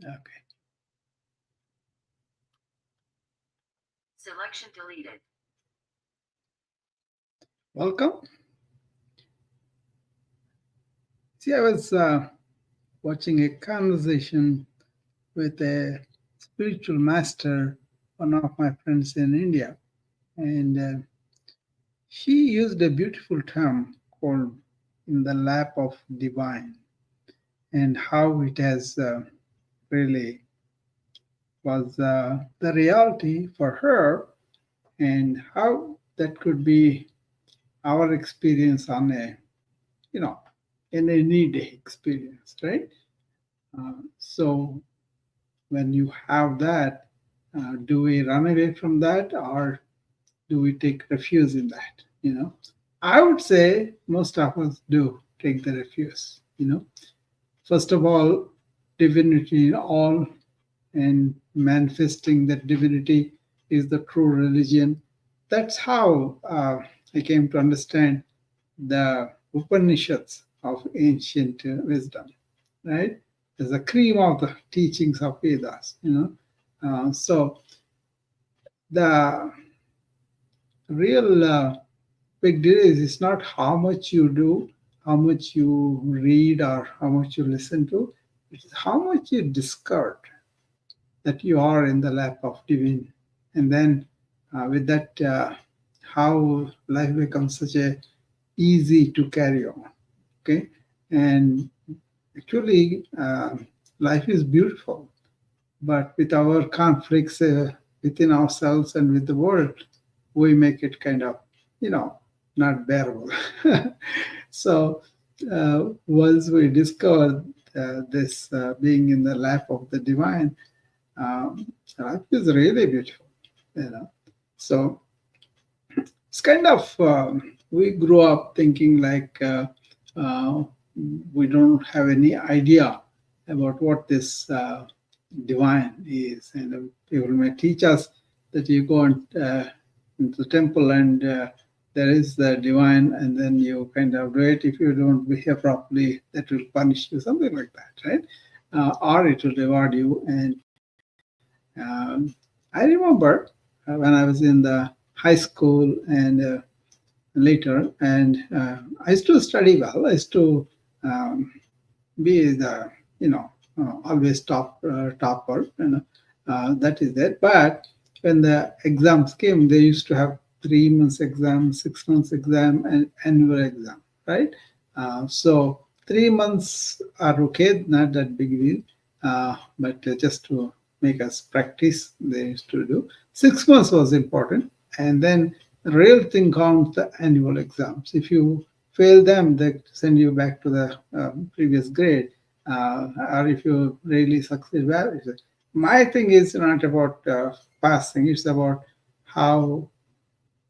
Okay. Selection deleted. Welcome. See, I was watching a conversation with a spiritual master, one of my friends in India, and she used a beautiful term called in the lap of divine, and how it has really was the reality for her, and how that could be our experience on a, you know, in any day experience, right? So when you have that, do we run away from that, or do we take refuge in that? I would say most of us do take the refuge. First of all, divinity in all, and manifesting that divinity is the true religion. That's how I came to understand the Upanishads of ancient wisdom, right? There's a cream of the teachings of Vedas. So the real big deal is it's not how much you do, how much you read, or how much you listen to. It's how much you discover that you are in the lap of divine. And then with that, how life becomes such a easy to carry on. Okay. And actually, life is beautiful, but with our conflicts within ourselves and with the world, we make it kind of, you know, not bearable. So once we discover this being in the lap of the divine, life is really beautiful. You know, so it's kind of we grew up thinking like uh, we don't have any idea about what this divine is, and people may teach us that you go into the temple and there is the divine, and then you kind of do it. If you don't behave properly, that will punish you, something like that, right? Or it will reward you. And I remember when I was in the high school and later, and I used to study well. I used to um, be the, always topper, that is there. But when the exams came, they used to have 3 months exam, 6 months exam, and annual exam, right? So 3 months are okay, not that big deal, but just to make us practice, they used to do. 6 months was important, and then the real thing counts the annual exams. If you fail them, they send you back to the previous grade, or if you really succeed well. My thing is not about passing; it's about how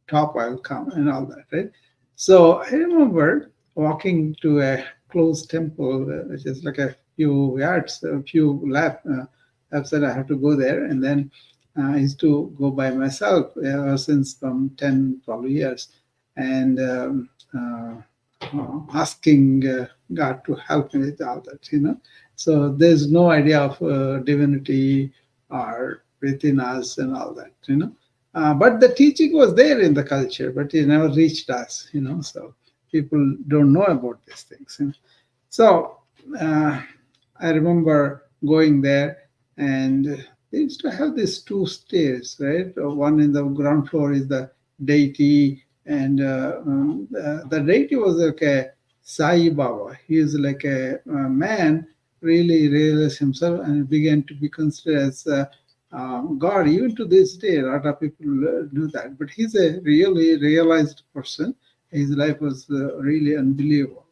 top I'll come and all that, right? So I remember walking to a closed temple, which is like a few yards, a few laps that I have to go there, and then I used to go by myself since from 10 probably years, and asking God to help me with all that. So there's no idea of divinity or within us and all that. But the teaching was there in the culture, but it never reached us. So people don't know about these things. So uh, I remember going there, and they used to have these two stairs, right? One in the ground floor is the deity, and the deity was like a Sai Baba. He is like a man, really realized himself and began to be considered as God. Even to this day, a lot of people do that. But he's a really realized person. His life was really unbelievable.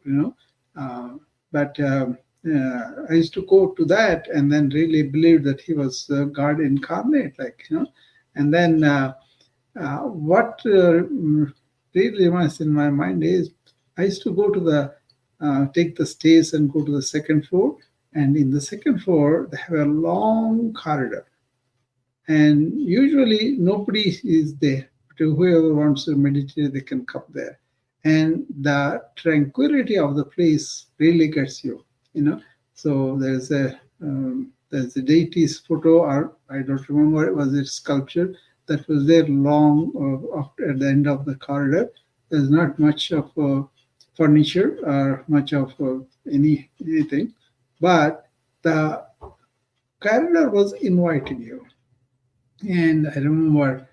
Uh, but I used to go to that and then really believe that he was God incarnate, And then what really remains in my mind is I used to go to the take the stairs and go to the second floor, and in the second floor they have a long corridor, and usually nobody is there. But whoever wants to meditate, they can come there, and the tranquility of the place really gets you. So there's there's a deity's photo, or I don't remember, it was a sculpture that was there long at the end of the corridor. There's not much of furniture or much of anything, but the corridor was inviting you. And I remember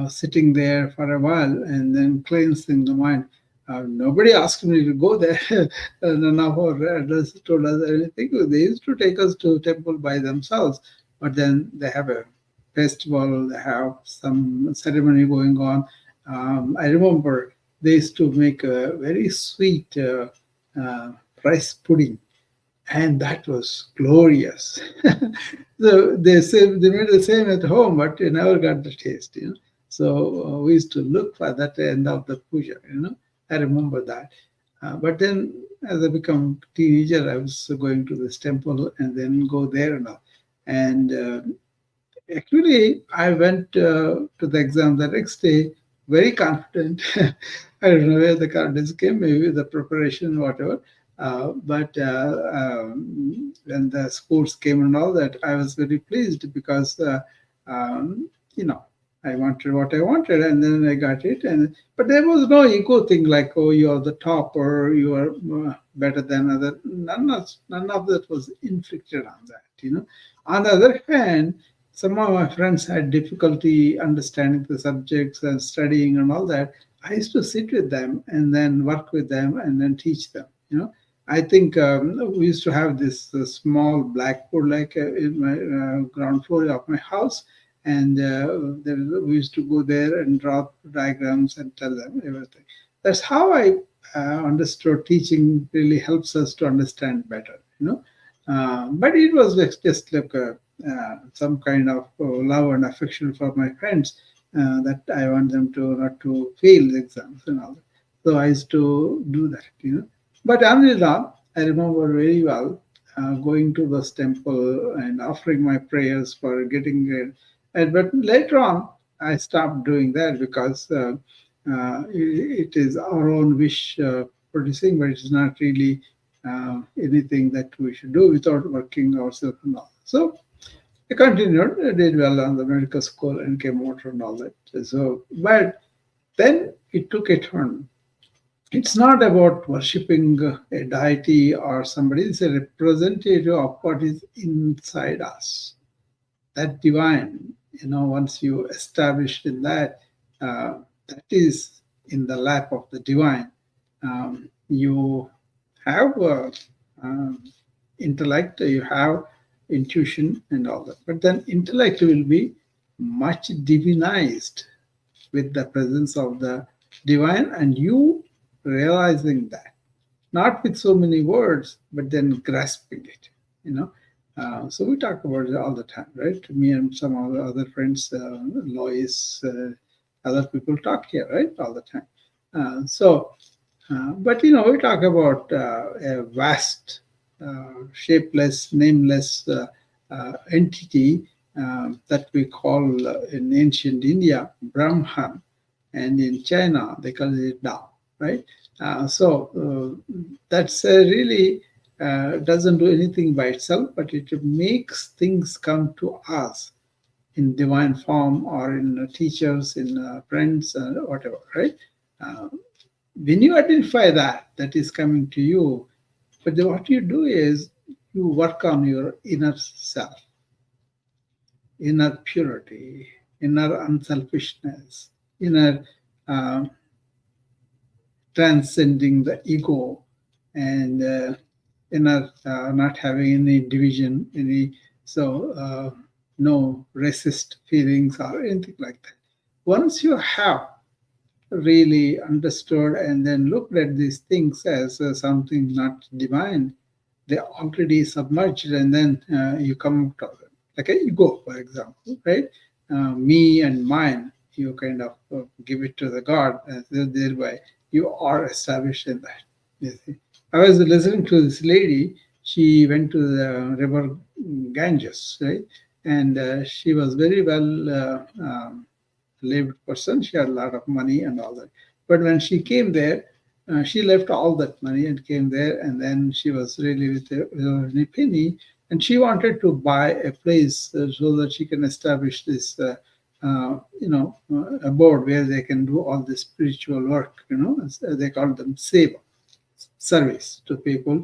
sitting there for a while and then cleansing the mind. Nobody asked me to go there. None of our elders told us anything. They used to take us to temple by themselves, but then they have a festival, they have some ceremony going on. I remember they used to make a very sweet rice pudding, and that was glorious. So they said they made the same at home, but you never got the taste. So we used to look for that end of the puja. I remember that. But then, as I become teenager, I was going to this temple and then go there and all. And actually, I went to the exam the next day very confident. I don't know where the confidence came, maybe the preparation, whatever. But when the sports came and all that, I was very pleased because, you know, I wanted what I wanted, and then I got it. But there was no ego thing like, oh, you are the top or you are better than other. None of that was inflicted on that. On the other hand, some of my friends had difficulty understanding the subjects and studying and all that. I used to sit with them and then work with them and then teach them. I think we used to have this small blackboard like in my ground floor of my house, and we used to go there and draw diagrams and tell them everything. That's how I understood teaching really helps us to understand better. But it was just like some kind of love and affection for my friends that I want them to not to fail the exams and all that. So I used to do that. But until now, I remember very well going to this temple and offering my prayers for getting it. But later on, I stopped doing that because it is our own wish producing, but it's not really anything that we should do without working ourselves and all. So I continued, I did well on the medical school and came out and all that. So, but then it took a turn. It's not about worshipping a deity or somebody. It's a representative of what is inside us. That divine, once you established in that, that is in the lap of the divine. You have intellect, you have intuition and all that. But then intellect will be much divinized with the presence of the divine, and you realizing that, not with so many words, but then grasping it. So we talk about it all the time, right? Me and some of the other friends, Lois, other people talk here, right? All the time. But we talk about a vast, shapeless, nameless entity that we call in ancient India Brahman, and in China they call it Tao, right? That's really doesn't do anything by itself, but it makes things come to us in divine form or in teachers, in friends, whatever, right? When you identify that is coming to you, but then what you do is you work on your inner self, inner purity, inner unselfishness, inner transcending the ego, and inner not having any division, no racist feelings or anything like that. Once you have really understood and then looked at these things as something not divine, they're already submerged, and then you come out of them. Like an ego, for example, right? Me and mine, you kind of give it to the God, and thereby you are established in that. You see? I was listening to this lady. She went to the river Ganges, right? And she was very well lived person. She had a lot of money and all that. But when she came there, she left all that money and came there, and then she was really with an penny. and she wanted to buy a place so that she can establish this, abode where they can do all this spiritual work. They call them seva, service to people,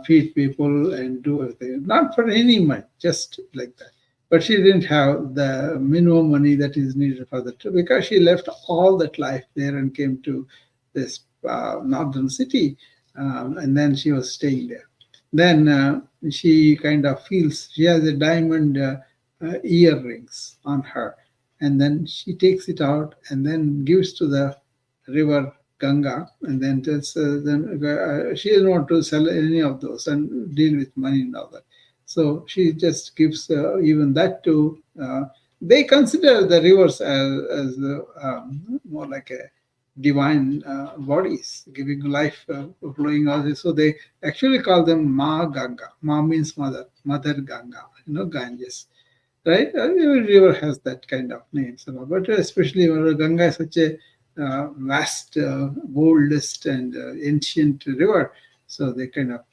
feed people, and do everything. Not for any money, just like that. But she didn't have the minimum money that is needed for that, because she left all that life there and came to this northern city, and then she was staying there. Then she kind of feels she has a diamond earrings on her, and then she takes it out and then gives to the river Ganga, and then tells then she doesn't want to sell any of those and deal with money and all that. So she just gives even that to. They consider the rivers as more like a divine bodies, giving life, flowing all this. So they actually call them Ma Ganga. Ma means mother, Mother Ganga, Ganges. Right? Every river has that kind of name. So, but especially Ganga is such a vast, oldest, and ancient river. So they kind of,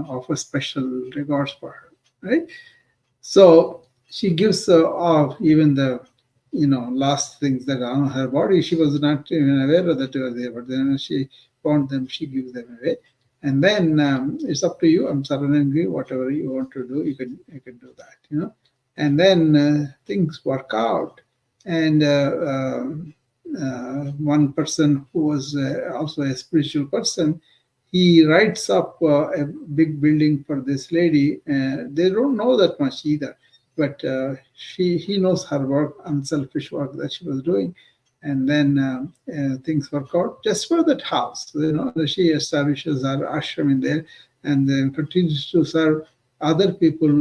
offer special regards for her. Right? So she gives off even the last things that are on her body. She was not even aware of that they were there, but then she found them, she gives them away. And then it's up to you. I'm surrendering you. Whatever you want to do, you can do that. And then things work out. And one person who was also a spiritual person, he writes up a big building for this lady. They don't know that much either, but he knows her work, unselfish work that she was doing. And then things work out just for that house. She establishes her ashram in there, and then continues to serve other people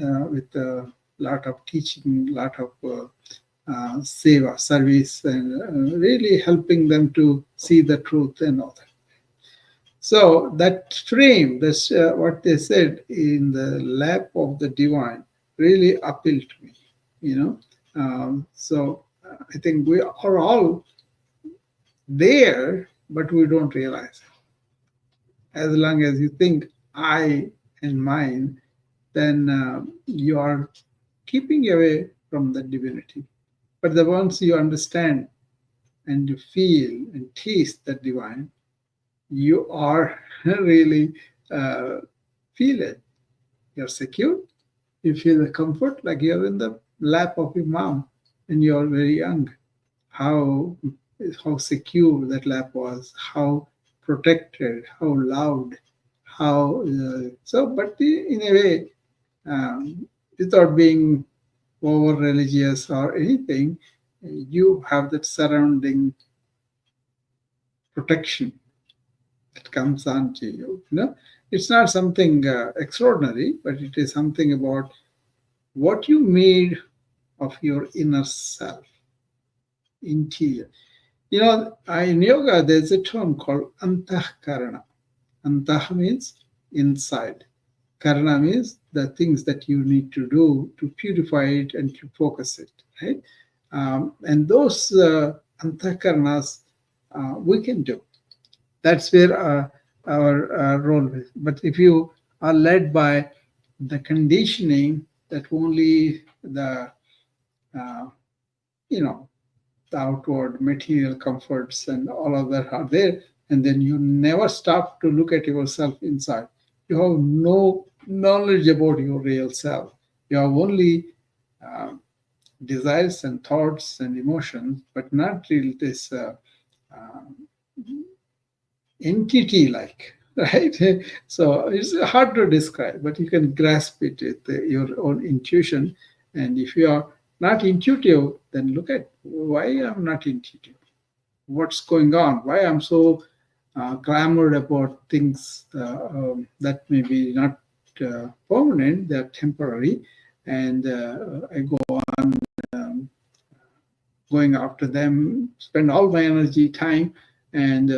with a lot of teaching, lot of seva, service, and really helping them to see the truth and all that. So that frame, that's what they said, in the lap of the divine, really appealed to me. So I think we are all there, but we don't realize it. As long as you think I and mine, then you are keeping away from the divinity. But the once you understand and you feel and taste the divine, you are really feel it. You're secure. You feel the comfort like you're in the lap of your mom and you're very young. How secure that lap was, how protected, how loud, how but in a way, without being over religious or anything, you have that surrounding protection that comes on to you. It's not something extraordinary, but it is something about what you made of your inner self, interior. In yoga, there's a term called antahkarana. Antah means inside. Karana means the things that you need to do to purify it and to focus it, right? And those antahkaranas we can do. That's where our role is. But if you are led by the conditioning that only the the outward material comforts and all of that are there, and then you never stop to look at yourself inside. You have no knowledge about your real self. You have only desires and thoughts and emotions, but not really this entity like, right? So it's hard to describe, but you can grasp it with your own intuition. And if you are not intuitive, then look at why I'm not intuitive. What's going on? Why I'm so clamored about things that may be not permanent, they're temporary, and I go on going after them, spend all my energy, time, and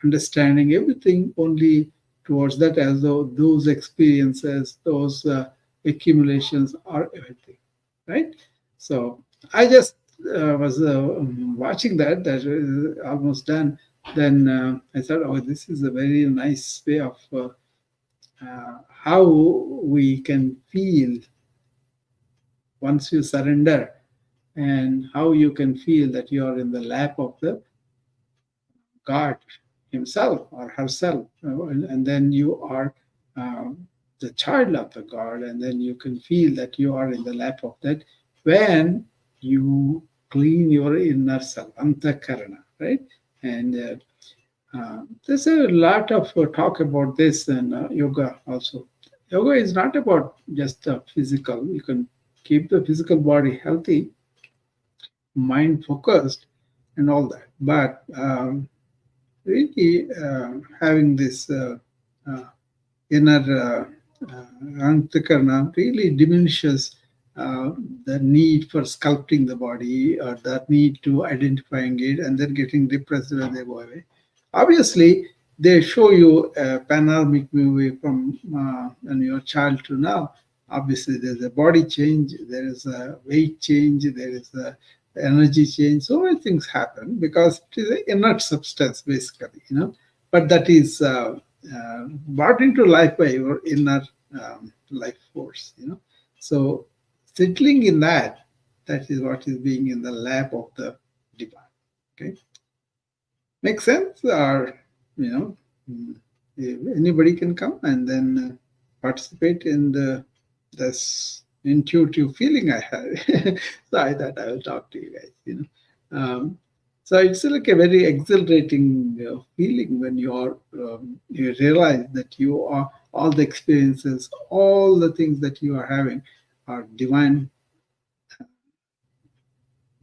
understanding everything only towards that, as though those experiences, those accumulations are everything, right? So I just was watching that is almost done. Then I thought, oh, this is a very nice way of how we can feel once you surrender, and how you can feel that you are in the lap of the God himself or herself, and then you are the child of the God, and then you can feel that you are in the lap of that when you clean your inner self, antakarana, right? And there's a lot of talk about this in yoga also. Yoga is not about just the physical. You can keep the physical body healthy, mind focused, and all that. But really having this uh, inner antakarna really diminishes uh, the need for sculpting the body or the need to identifying it and then getting depressed when they go away. Obviously, they show you a panoramic movie from when you're a child to now. Obviously, there's a body change, there is a weight change, there is a energy change. So many things happen because it is an inert substance, basically, But that is brought into life by your inner life force, So settling in that, that is what is being in the lap of the divine. Okay, make sense? Or you know, mm, anybody can come and then participate in this intuitive feeling I had. So I thought I will talk to you guys. So it's like a very exhilarating feeling when you realize that you are all the experiences, all the things that you are having are divine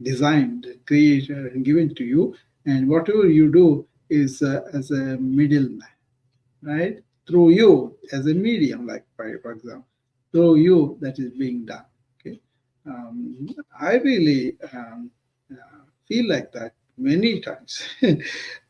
designed, created, and given to you. And whatever you do is as a middleman, right? Through you as a medium, like for example, through you that is being done. Okay, I really feel like that many times.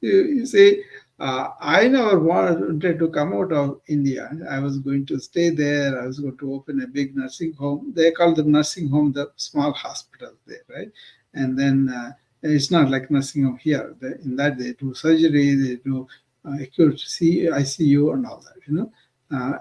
You see, I never wanted to come out of India. I was going to stay there. I was going to open a big nursing home. They call the nursing home the small hospital there, right? And then it's not like nursing home here. In that they do surgery, they do acute ICU and all that.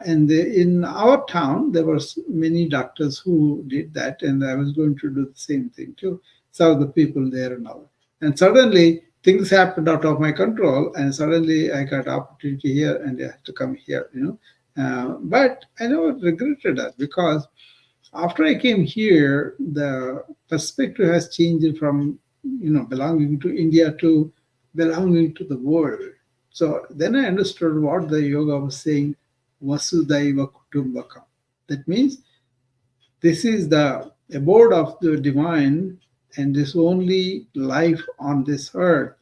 And in our town, there were many doctors who did that, and I was going to do the same thing too. Serve the people there and all. And suddenly things happened out of my control, and suddenly I got opportunity here, and I had to come here. But I never regretted that because after I came here, the perspective has changed from belonging to India to belonging to the world. So then I understood what the yoga was saying, Vasudhaiva Kutumbakam. That means this is the abode of the divine, and this only life on this earth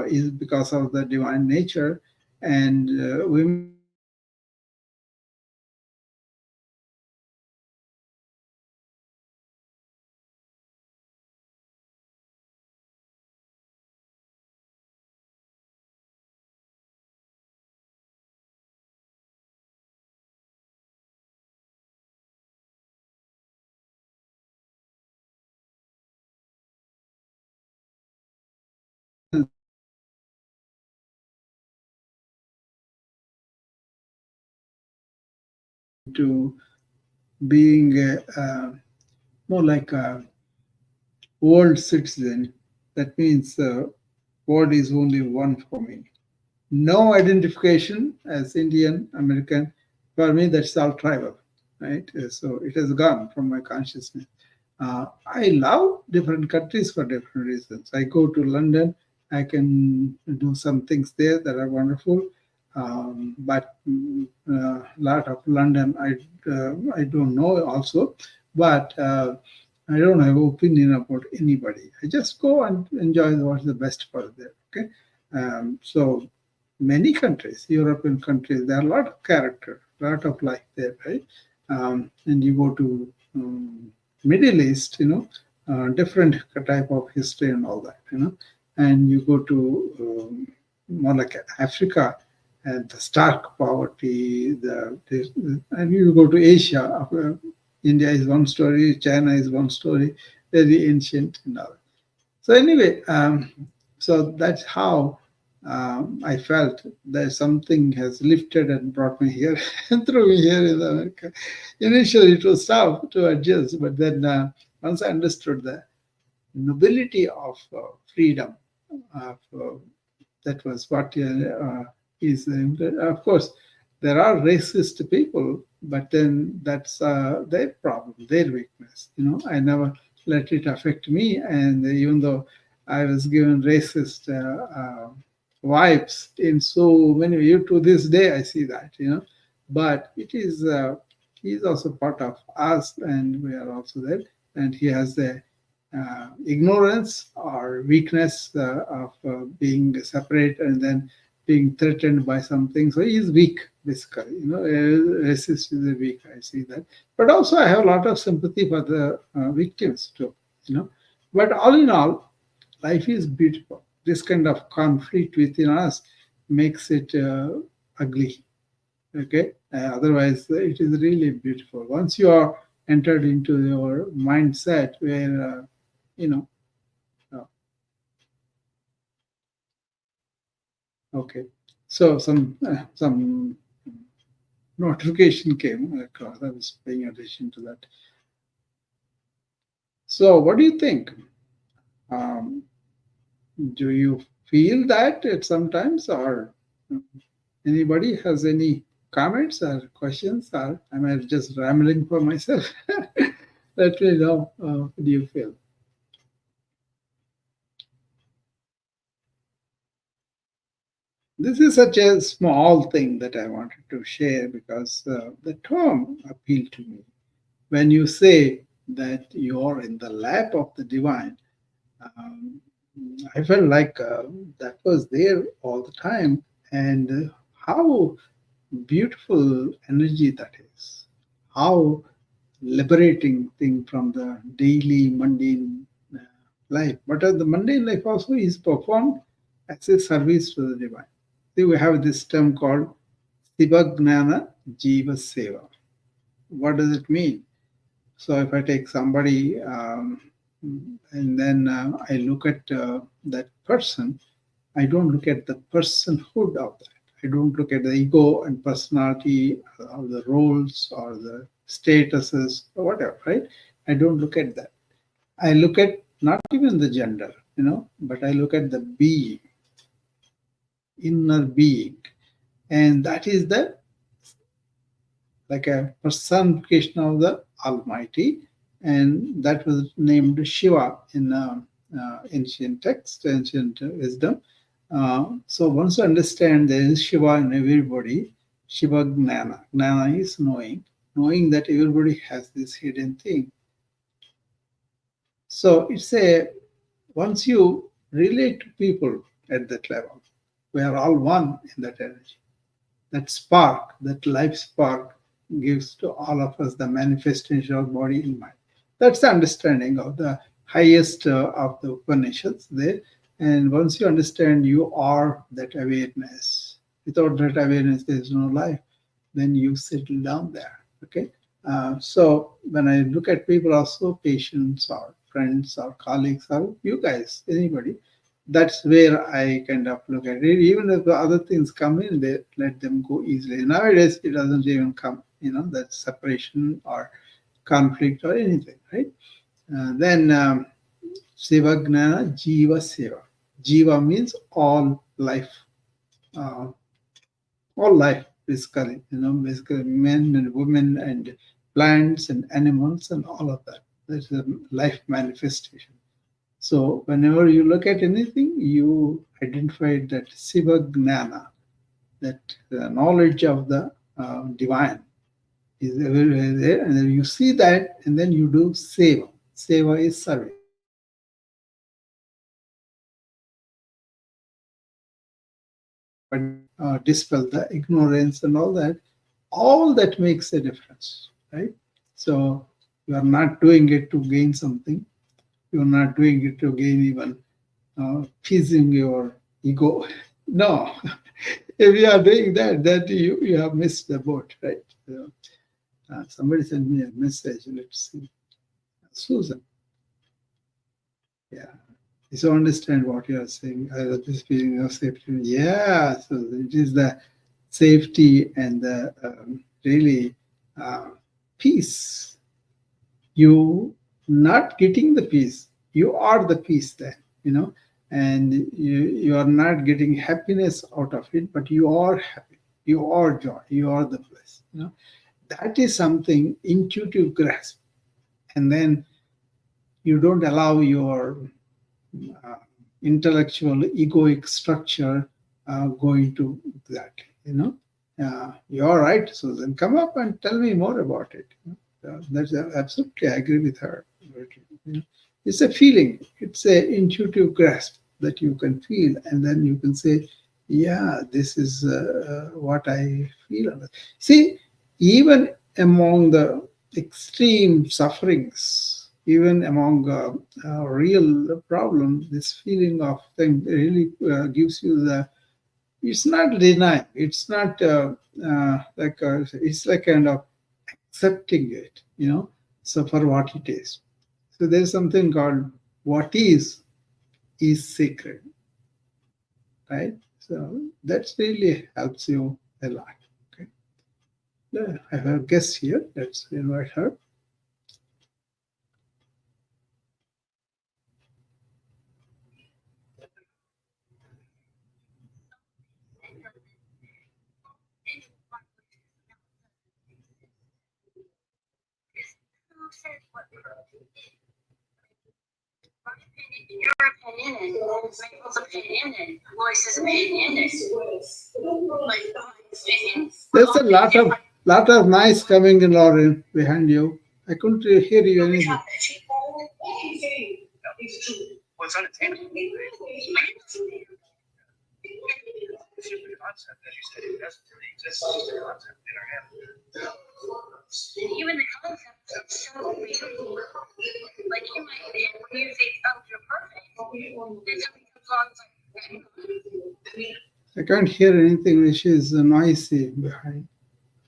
is because of the divine nature, and we must understand that into being more like a world citizen. That means world is only one for me. No identification as Indian, American. For me, that's all tribal, right? So it has gone from my consciousness. I love different countries for different reasons. I go to London, I can do some things there that are wonderful. But a lot of London, I don't know also, but I don't have opinion about anybody. I just go and enjoy what's the best for there. Okay, so many countries, European countries, there are a lot of character, a lot of life there, right? And you go to Middle East, different type of history and all that. And you go to more like Africa, and the stark poverty, and you go to Asia. India is one story, China is one story, very ancient and all. So anyway, so that's how I felt that something has lifted and brought me here and threw me here in America. Initially, it was tough to adjust, but then once I understood the nobility of freedom, of, that was what is. Of course, there are racist people, but then that's their problem, their weakness. I never let it affect me, and even though I was given racist vibes in so many you to this day I see that, but it is he is also part of us, and we are also there, and he has the ignorance or weakness of being separate and then being threatened by something. So he is weak, basically. Racist is a weak. I see that. But also, I have a lot of sympathy for the victims too. But all in all, life is beautiful. This kind of conflict within us makes it ugly. Okay. Otherwise, it is really beautiful. Once you are entered into your mindset where you know uh, okay, so some notification came across. I was paying attention to that. So what do you think? um, do you feel that at sometimes, or anybody has any comments or questions, or am I just rambling for myself? Let me know. What do you feel? This is such a small thing that I wanted to share because the term appealed to me. When you say that you're in the lap of the divine, um, I felt like that was there all the time, and how beautiful energy that is. How liberating thing from the daily mundane life. But the mundane life also is performed as a service to the divine. See, we have this term called Sivagnana Jiva Seva. What does it mean? So if I take somebody and then I look at that person, I don't look at the personhood of that. I don't look at the ego and personality or the roles or the statuses or whatever, right? I don't look at that. I look at not even the gender, but I look at the being, inner being. And that is the like a personification of the Almighty, and that was named Shiva in ancient text, ancient wisdom. So once you understand there is Shiva in everybody, Shiva Gnana. Gnana is knowing that everybody has this hidden thing. So it's a once you relate to people at that level, we are all one in that energy. That spark, that life spark, gives to all of us the manifestation of body and mind. That's the understanding of the highest of the Upanishads there. And once you understand you are that awareness, without that awareness, there is no life, then you settle down there. Okay. So when I look at people, also patients or friends or colleagues or you guys, anybody, that's where I kind of look at it. Even if the other things come in, they let them go easily. Nowadays, it doesn't even come, that separation or conflict or anything, right? Then Seva Gnana Jiva Seva. Jiva means uh, all life, basically, basically men and women and plants and animals and all of that. That's a life manifestation. So whenever you look at anything, you identify that Siva Gnana, that knowledge of the divine is everywhere there. And then you see that, and then you do Seva. Seva is service. But dispel the ignorance and all that makes a difference, right? So you are not doing it to gain something. You are not doing it to gain even pleasing your ego. No, if you are doing that, you have missed the boat, right? So, somebody sent me a message. Let's see, Susan. Yeah, So understand what you are saying. This feeling of safety. Yeah, so it is the safety and the really uh, peace. You not getting the peace. You are the peace then, and you are not getting happiness out of it, but you are happy. You are joy. You are the bliss. That is something intuitive grasp, and then you don't allow your uh, intellectual egoic structure going to that. You're right, Susan. Come up and tell me more about it. That's absolutely, I agree with her. It's a feeling. It's a intuitive grasp that you can feel, and then you can say, "Yeah, this is what I feel." See, even among the extreme sufferings, even among real problems, this feeling of thing really gives you the. It's not denial. It's not like it's like kind of accepting it. So for what it is. So there's something called what is sacred, right? So that really helps you a lot. Okay. Yeah, I have a guest here. Let's invite her. Your opinion and Michael's opinion and Lois's opinion and There's a lot of noise coming in, Lauren, behind you. I couldn't hear you anything. what's unattainable. Stupid concept, as you said, it doesn't really exist. It's just a concept in our head. And even the concept is so real. Like you might think when you think, oh, you're perfect, then something comes along and it's like, I can't hear anything which is noisy behind.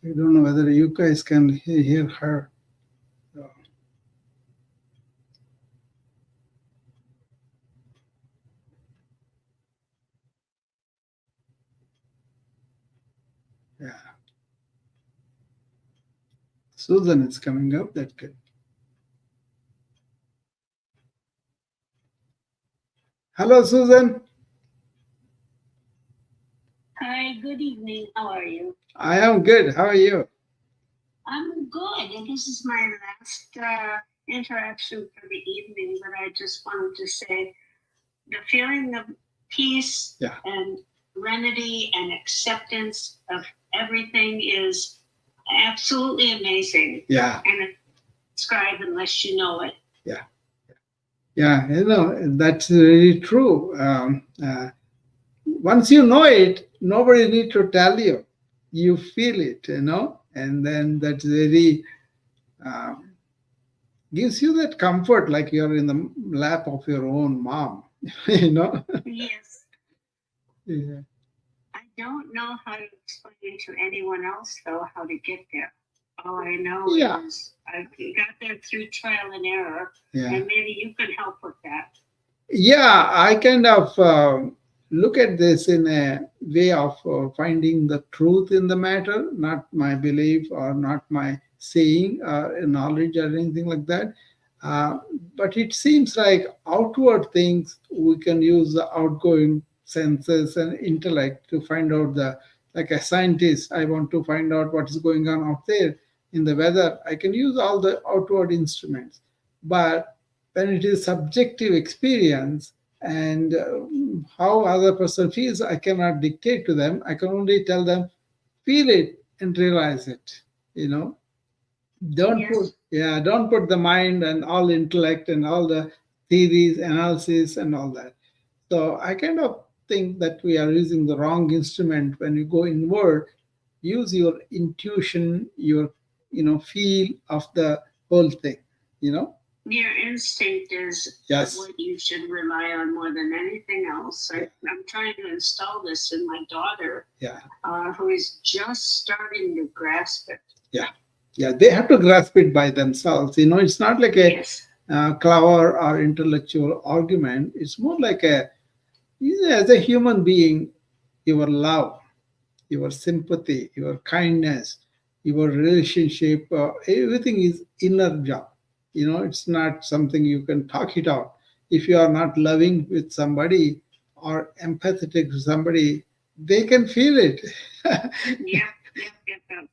I don't know whether you guys can hear her. So, yeah. Susan is coming up. That's good. Hello, Susan. Hi, good evening. How are you? I am good. How are you? I'm good. And this is my last interaction for the evening, but I just wanted to say the feeling of peace Yeah. and serenity and acceptance of everything is absolutely amazing. Yeah. And it's described unless you know it. Yeah, that's really true. Once you know it, nobody need to tell you. You feel it, and then that's very um, gives you that comfort, like you're in the lap of your own mom. Yes. Yeah. I don't know how to explain to anyone else, though, how to get there. All I know Yeah. is I got there through trial and error, Yeah. and maybe you can help with that. Yeah, I kind of look at this in a way of finding the truth in the matter, not my belief or not my saying or knowledge or anything like that. Uh, but it seems like outward things we can use the outgoing senses and intellect to find out like a scientist, I want to find out what is going on out there in the weather. I can use all the outward instruments. But when it is subjective experience and how other person feels, I cannot dictate to them. I can only tell them feel it and realize it. Don't Yes. put the mind and all intellect and all the theories analysis and all that. So I kind of think that we are using the wrong instrument. When you go inward, use your intuition, your feel of the whole thing. Your instinct is Yes. what you should rely on more than anything else. I'm trying to install this in my daughter, Yeah. Who is just starting to grasp it. Yeah, they have to grasp it by themselves. It's not like a Yes. clever or intellectual argument. It's more like as a human being, your love, your sympathy, your kindness, your relationship, everything is inner job. It's not something you can talk it out. If you are not loving with somebody or empathetic to somebody, they can feel it. Yep.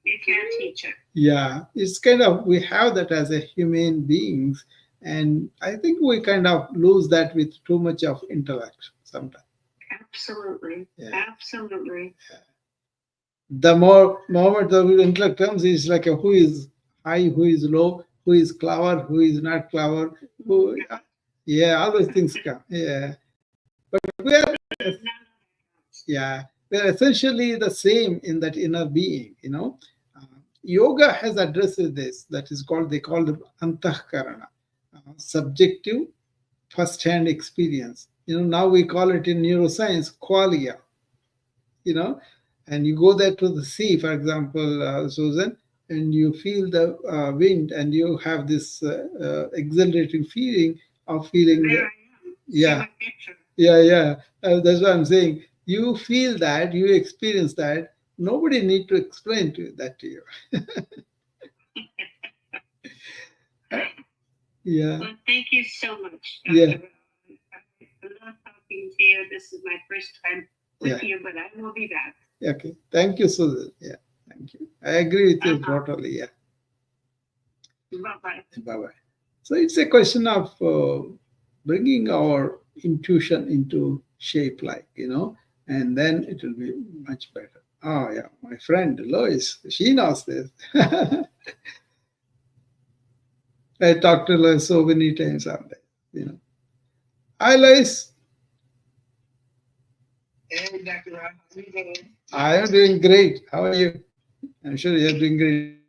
You can't teach it. Yeah, it's kind of, we have that as a human beings, and I think we kind of lose that with too much of intellect sometimes. Absolutely. Yeah. Absolutely. The more moment the intellect comes, is like who is high, who is low, who is clever, who is not clever, who, yeah, all those things come. Yeah, we are, yeah, we're essentially the same in that inner being. Yoga has addressed this. That is called, they call it antahkarana, subjective first-hand experience. Now we call it in neuroscience qualia. you know, and you go there to the sea, for example, Susan, and you feel the wind, and you have this exhilarating feeling of feeling. There I am. Yeah, See my picture. yeah. That's what I'm saying. You feel that, you experience that. Nobody need to explain that to you. Yeah. Well, thank you so much, Dr. Yeah. I love talking to you. This is my first time with Yeah. you, but I will be back. Okay. Thank you, Susan. Yeah. Thank you. I agree with you totally. Yeah. Bye-bye. Bye-bye. So it's a question of bringing our intuition into shape, and then it will be much better. Oh, yeah. My friend Lois, she knows this. I talked to Lois so many times on that. Hi, Lois. Hey, Dr. Rob, how are you doing? I am doing great. How are you? I'm sure you're doing great.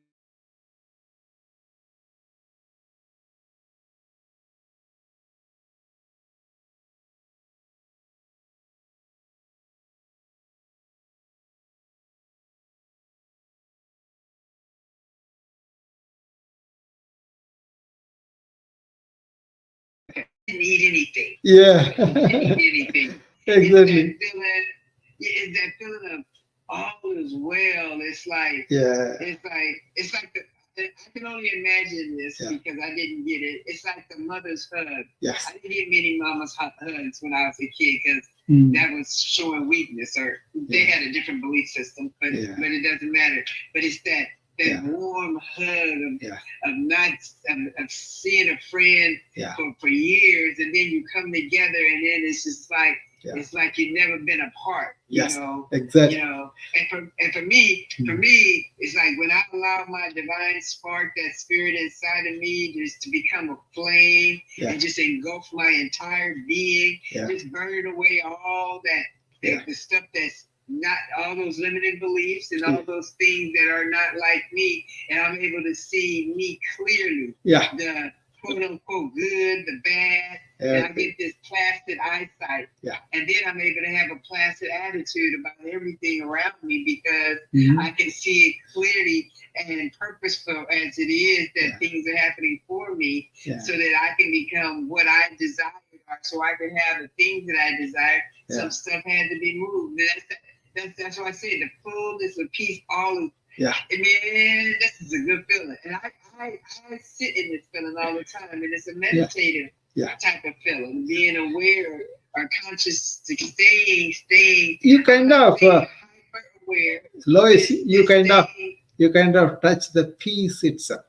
Didn't eat anything. Yeah. Didn't eat anything. Exactly. It's that feeling of all is well. It's like Yeah. I can only imagine this Yeah. because I didn't get it. It's like the mother's hug. Yes. I didn't get many mama's hugs when I was a kid because Mm. that was showing weakness, or they Yeah. had a different belief system, but Yeah. it doesn't matter. But it's that Yeah. warm hug Yeah. of seeing a friend Yeah. for years, and then you come together, and then it's just like Yeah. it's like you've never been apart. Yes. You know. Exactly. And for me, it's like when I allow my divine spark, that spirit inside of me, just to become a flame Yeah. and just engulf my entire being, Yeah. just burn away all that, Yeah. the stuff that's not, all those limited beliefs and all those things that are not like me, and I'm able to see me clearly. Yeah. The quote unquote good, the bad, and I get this placid eyesight. Yeah. And then I'm able to have a placid attitude about everything around me because Mhm. I can see it clearly and purposeful as it is that Yeah. things are happening for me, Yeah. so that I can become what I desire, or so I can have the things that I desire. Yeah. Some stuff had to be moved. That's why I say the fullness of peace, all of, Yeah. man, this is a good feeling. And I sit in this feeling all the time, and it's a meditative Yeah. type of feeling, being aware or conscious, staying. You kind of, hyper aware. Lois, you kind of staying- touch the peace itself.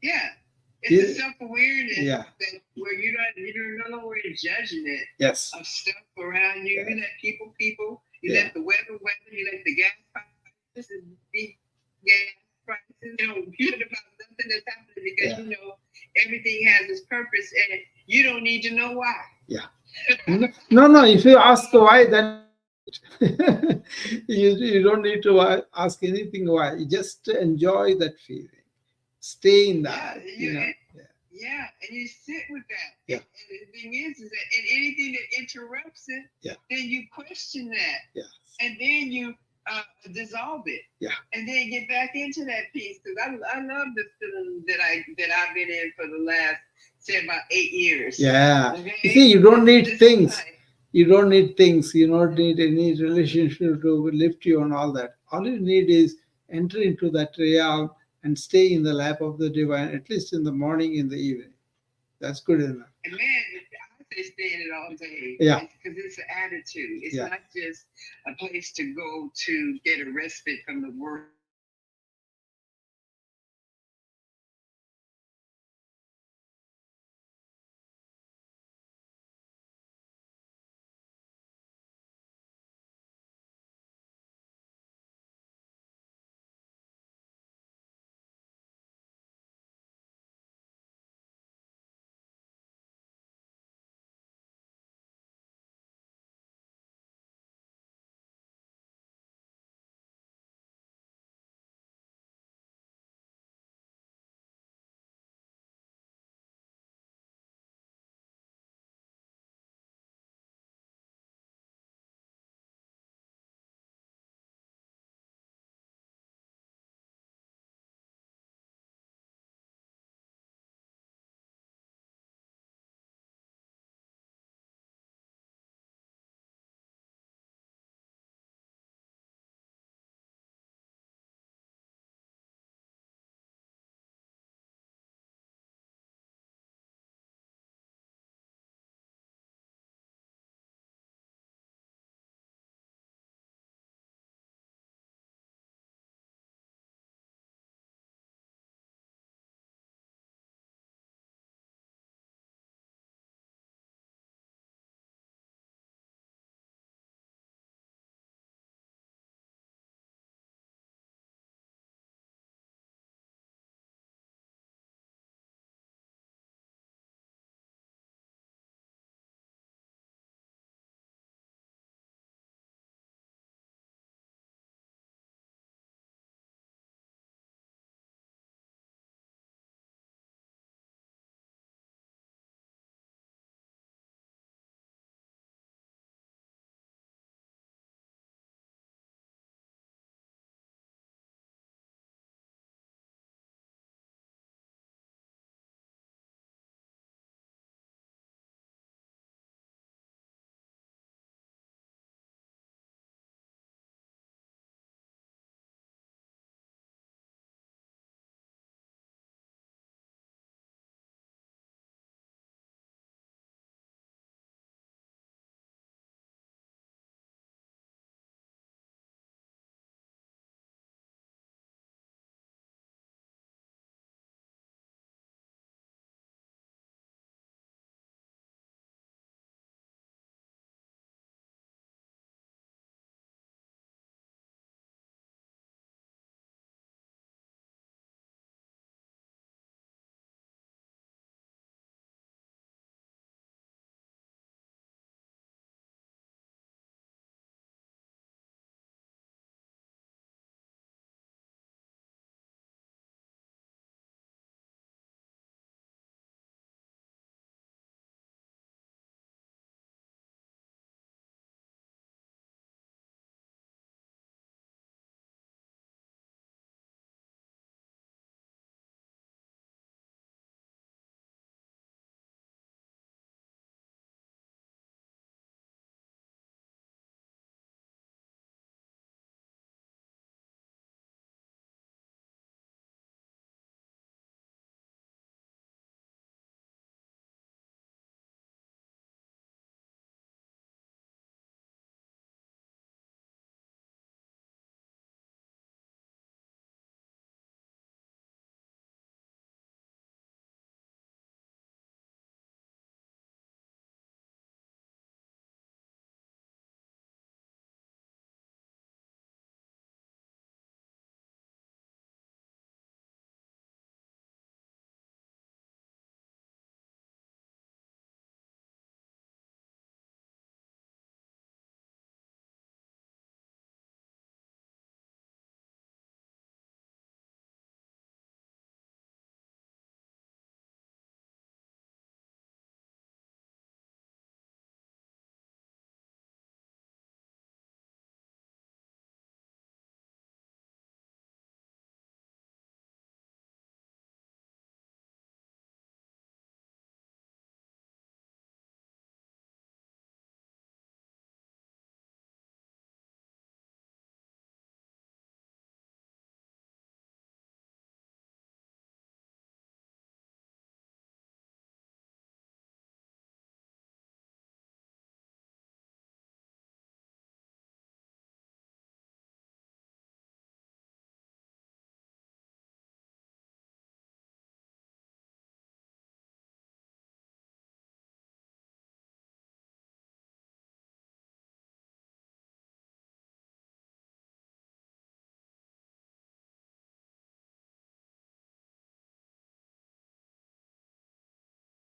Yeah. It's Yeah. a self-awareness Yeah. that where you're no longer in judgment Yes. of stuff around you. Yeah. You let people, you Yeah. let the weather, you let the gas prices and the gas prices. You let about nothing that's happening because Yeah. everything has its purpose, and you don't need to know why. No. If you ask why, then you don't need to ask anything why. You just enjoy that feeling. Stay in that. Yeah, and you sit with that. Yeah. And the thing is that, and anything that interrupts it, Yeah. then you question that. Yeah. And then you dissolve it. Yeah. And then get back into that peace, because I love the feeling that I've been in for the last, say, about 8 years. Yeah. Okay? You see, you don't need This is things. life. You don't need things. You don't need any relationship to lift you and all that. All you need is enter into that realm and stay in the lap of the divine, at least in the morning, in the evening. That's good enough. And man, I say stay in it all day. Yeah. Because it's an attitude. It's Yeah. not just a place to go to get a respite from the work